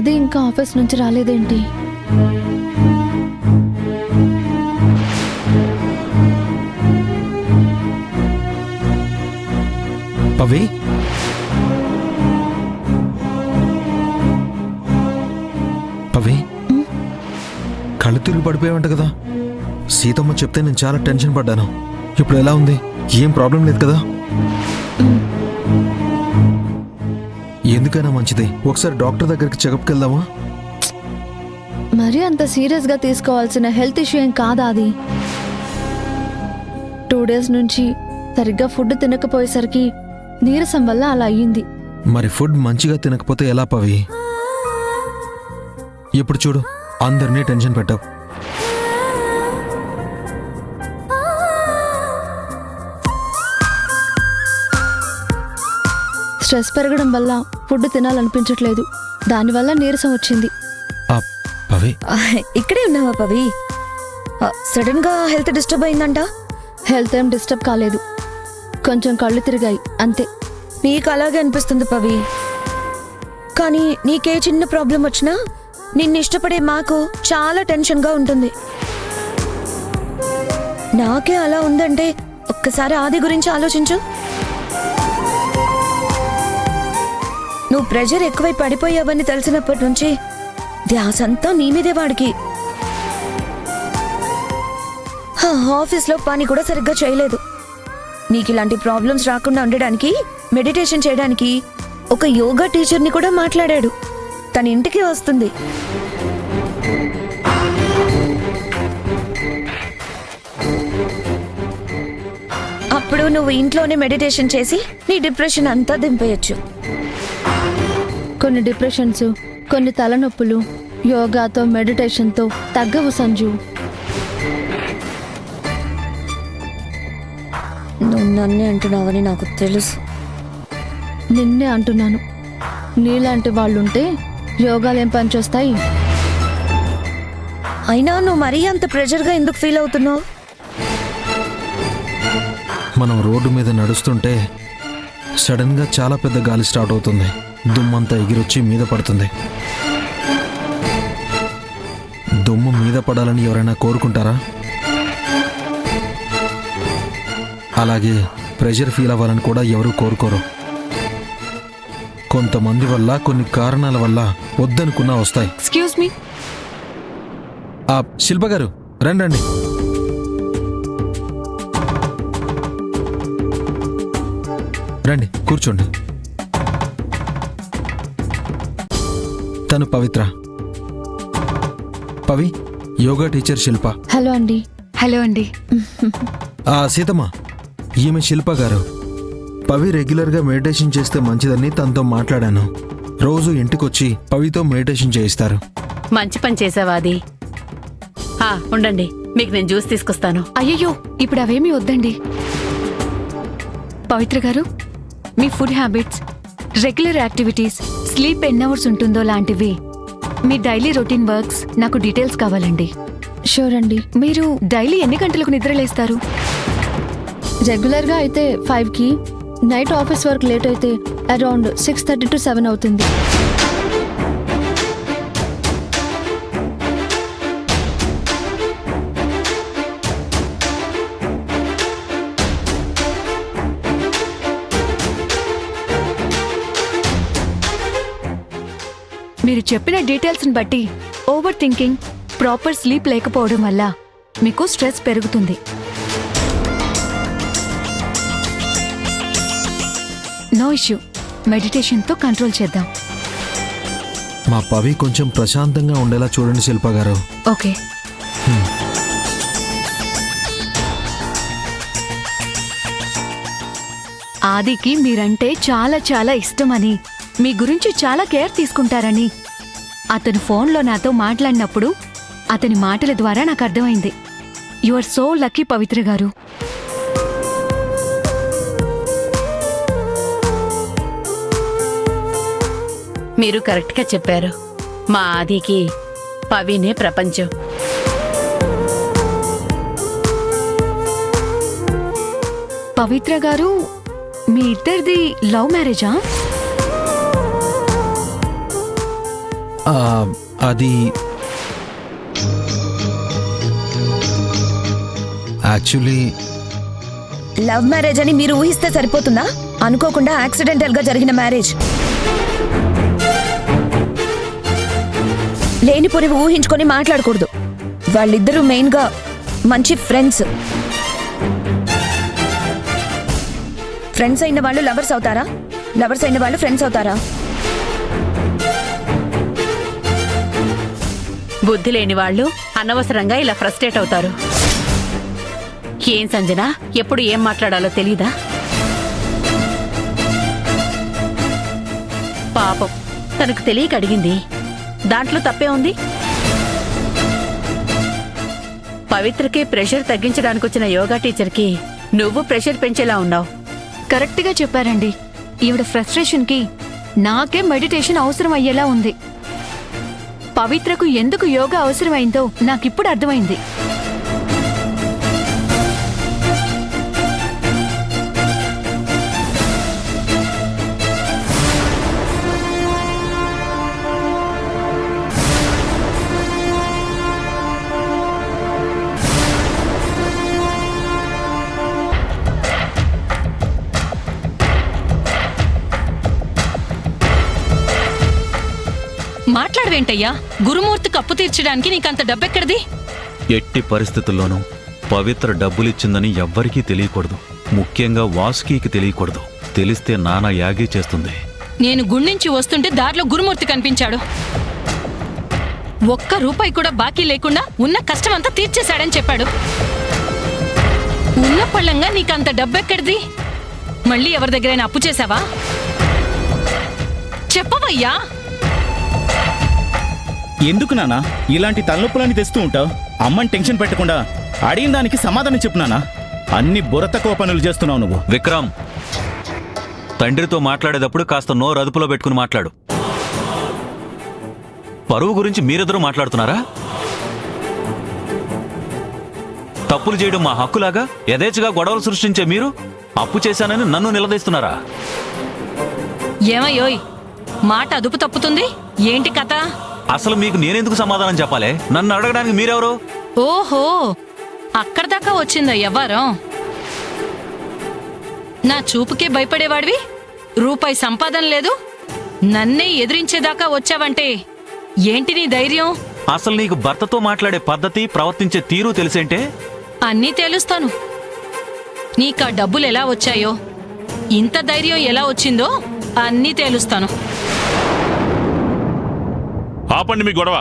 ఆది ఇంకా ఆఫీస్ నుంచి రాలేదేంటి? పవి, పవి, కళ్ళు తిరిగి పడిపోయావంట కదా. సీతమ్మ చెప్తే నేను చాలా టెన్షన్ పడ్డాను. ఇప్పుడు ఎలా ఉంది? ఏం ప్రాబ్లం లేదు కదా? ఎందుకైనా మంచిది ఒకసారి డాక్టర్ దగ్గరికి చెకప్కి వెళ్దామా? మరీ అంత సీరియస్గా తీసుకోవాల్సిన హెల్త్ ఇష్యూ ఏం కాదా అది. 2 days నుంచి సరిగ్గా ఫుడ్ తినకపోయేసరికి నీరసం వల్ల అలా అయ్యింది. మరి ఫుడ్ మంచిగా తినకపోతే ఎలా పవి? ఇప్పుడు చూడు, అందరినీ టెన్షన్ పెట్టావు. స్ట్రెస్ పెరగడం వల్ల ఫుడ్ తినాలనిపించట్లేదు. దానివల్ల నీరసం వచ్చింది. పవి, ఇక్కడే ఉన్నావా పవి? సడన్ గా హెల్త్ డిస్టర్బ్ అయిందంట. హెల్త్ ఏం డిస్టర్బ్ కాలేదు, కొంచెం కళ్ళు తిరిగాయి అంతే. నీకు అలాగే అనిపిస్తుంది పవి, కానీ నీకే చిన్న ప్రాబ్లం వచ్చినా నిన్ను ఇష్టపడే మాకు చాలా టెన్షన్గా ఉంటుంది. నాకే అలా ఉందంటే ఒక్కసారి ఆది గురించి ఆలోచించు. నువ్వు ప్రెషర్ ఎక్కువై పడిపోయావని తెలిసినప్పటి నుంచి ధ్యాసంతా నీ మీదే వాడికి. ఆఫీస్లో పని కూడా సరిగ్గా చేయలేదు. నీకు ఇలాంటి ప్రాబ్లమ్స్ రాకుండా ఉండడానికి మెడిటేషన్ చేయడానికి ఒక యోగా టీచర్ని కూడా మాట్లాడాడు. తన ఇంటికి వస్తుంది. అప్పుడు నువ్వు ఇంట్లోనే మెడిటేషన్ చేసి నీ డిప్రెషన్ అంతా దింపేయచ్చు. కొన్ని డిప్రెషన్స్, కొన్ని తలనొప్పులు యోగాతో మెడిటేషన్తో తగ్గవు సంజు. నువ్వు నన్నే అంటున్నావని నాకు తెలుసు. నిన్నే అంటున్నాను. నీలాంటి వాళ్ళుంటే యోగాలేం పనిచేస్తాయి? అయినా నువ్వు మరీ అంత ప్రెషర్గా ఎందుకు ఫీల్ అవుతున్నావు? మనం రోడ్డు మీద నడుస్తుంటే సడన్గా చాలా పెద్ద గాలి స్టార్ట్ అవుతుంది. దుమ్మంతా ఎగిరొచ్చి మీద పడుతుంది. దుమ్ము మీద పడాలని ఎవరైనా కోరుకుంటారా? అలాగే ప్రెషర్ ఫీల్ అవ్వాలని కూడా ఎవరూ కోరుకోరు. కొంతమంది వల్ల, కొన్ని కారణాల వల్ల వద్దనుకున్నా వస్తాయి. Excuse me. శిల్ప గారు రండి. రండి, కూర్చోండి. తను పవిత్ర. పవి, యోగా టీచర్ శిల్ప. హలో అండి. హలో అండి. సీతమ్మ, ఈమె శిల్ప గారు. పవి రెగ్యులర్గా మెడిటేషన్ చేస్తే మంచిదని తనతో మాట్లాడాను. రోజు ఇంటికొచ్చి పవితో మెడిటేషన్ చేయిస్తారు. మంచి పని చేసావా అది? ఉండండి, మీకు నేను జ్యూస్ తీసుకొస్తాను. అయ్యయ్యో, ఇప్పుడు అవేమీ వద్దండి. పవిత్ర గారు, మీ food habits, regular activities, sleep ఎన్ని అవర్స్ ఉంటుందో లాంటివి, మీ డైలీ రొటీన్ వర్క్స్ నాకు డీటెయిల్స్ కావాలండి. షూర్ అండి. మీరు డైలీ ఎన్ని గంటలకు నిద్రలేస్తారు? రెగ్యులర్గా అయితే 5కి, నైట్ ఆఫీస్ వర్క్ లేట్ అయితే అరౌండ్ 6:30 to 7 అవుతుంది. మీరు చెప్పిన డీటెయిల్స్ని బట్టి ఓవర్ థింకింగ్, ప్రాపర్ స్లీప్ లేకపోవడం వల్ల మీకు స్ట్రెస్ పెరుగుతుంది. నో ఇష్యూ, మెడిటేషన్తో కంట్రోల్ చేద్దాం. మా పవి కొంచెం ప్రశాంతంగా ఉండేలా చూడండి శిల్ప గారు. ఓకే. ఆదికి మీరంటే చాలా చాలా ఇష్టమని, మీ గురించి చాలా కేర్ తీసుకుంటారని అతను ఫోన్లో నాతో మాట్లాడినప్పుడు అతని మాటల ద్వారా నాకు అర్థమైంది. యు ఆర్ సో లక్కీ పవిత్ర గారు. మీరు కరెక్ట్గా చెప్పారు. మా ఆదికి పవినే ప్రపంచం. పవిత్ర గారు, మీ ఇద్దరిది లవ్ మ్యారేజా? అది యాక్చువల్లీ లవ్ మ్యారేజ్ అని మీరు ఊహిస్తే సరిపోతుందా? అనుకోకుండా యాక్సిడెంటల్ గా జరిగిన మ్యారేజ్. లేనిపోనివి ఊహించుకొని మాట్లాడకూడదు. వాళ్ళిద్దరూ మెయిన్ గా మంచి ఫ్రెండ్స్. ఫ్రెండ్స్ అయిన వాళ్ళు లవర్స్ అవుతారా? లవర్స్ అయిన వాళ్ళు ఫ్రెండ్స్ అవుతారా? బుద్ధి లేని వాళ్ళు అనవసరంగా ఇలా ఫ్రస్ట్రేట్ అవుతారు. ఏం సంజన, ఎప్పుడు ఏం మాట్లాడాలో తెలీదా? పాపం, తనకు తెలియక అడిగింది. దాంట్లో తప్పే ఉంది. పవిత్రకి ప్రెషర్ తగ్గించడానికి వచ్చిన యోగా టీచర్కి నువ్వు ప్రెషర్ పెంచేలా ఉన్నావు. కరెక్ట్గా చెప్పారండి. ఈవిడ ఫ్రస్ట్రేషన్కి నాకే మెడిటేషన్ అవసరం అయ్యేలా ఉంది. పవిత్రకు ఎందుకు యోగా అవసరమైందో నాకిప్పుడు అర్థమైంది. మాట్లాడవేంటయ్యా? గురుమూర్తి కప్పు తీర్చడానికి నీకంత డబ్బెక్కడిది? ఎట్టి పరిస్థితుల్లోనూ పవిత్ర డబ్బులిచ్చిందని ఎవ్వరికీ తెలియకూడదు. ముఖ్యంగా వాసుకీకి తెలియకూడదు. తెలిస్తే నానా యాగి చేస్తుంది. నేను గుణ్ణించి వస్తుంటే దారిలో గురుమూర్తి కనిపించాడు. ఒక్క రూపాయి కూడా బాకీ లేకుండా ఉన్న కష్టమంతా తీర్చేశాడని చెప్పాడు. ఉన్న పళ్ళంగా నీకంత డబ్బెక్కడిది? మళ్ళీ ఎవరి దగ్గరైనా అప్పు చేశావా? చెప్పవయ్యా. ఎందుకు నానా ఇలాంటి తలనొప్పులని తెస్తూ ఉంటావు? అమ్మని టెన్షన్ పెట్టకుండా అడిగిన దానికి సమాధానం చెప్పు నానా. అన్ని బుర్రతక్కువ పనులు చేస్తున్నావు నువ్వు. విక్రమ్, తండ్రితో మాట్లాడేటప్పుడు కాస్త నోరు అదుపులో పెట్టుకుని మాట్లాడు. పరువు గురించి మీరిద్దరూ మాట్లాడుతున్నారా? తప్పులు చేయడం మా హక్కులాగా యథేచ్ఛగా గొడవలు సృష్టించే మీరు అప్పు చేశానని నన్ను నిలదీస్తున్నారా? ఏమయ్యోయ్, మాట అదుపు తప్పుతుంది ఏంటి కథ? అసలు మీకు నేనెందుకు సమాధానం చెప్పాలి? నన్ను అడగడానికి మీరెవరు? ఓహో, అక్కడ దాకా వచ్చిందా వ్యవహారం? నా చూపుకే భయపడేవాడివి, రూపాయి సంపాదన లేదు, నన్నే ఎదిరించేదాకా వచ్చావంటే ఏంటి నీ ధైర్యం? అసలు నీకు భర్తతో మాట్లాడే పద్ధతి, ప్రవర్తించే తీరు తెలిసేంటే? అన్నీ తెలుస్తాను. నీకా డబ్బులు ఎలా వచ్చాయో, ఇంత ధైర్యం ఎలా వచ్చిందో అన్నీ తేలుస్తాను. ఆపండి మీ గొడవ.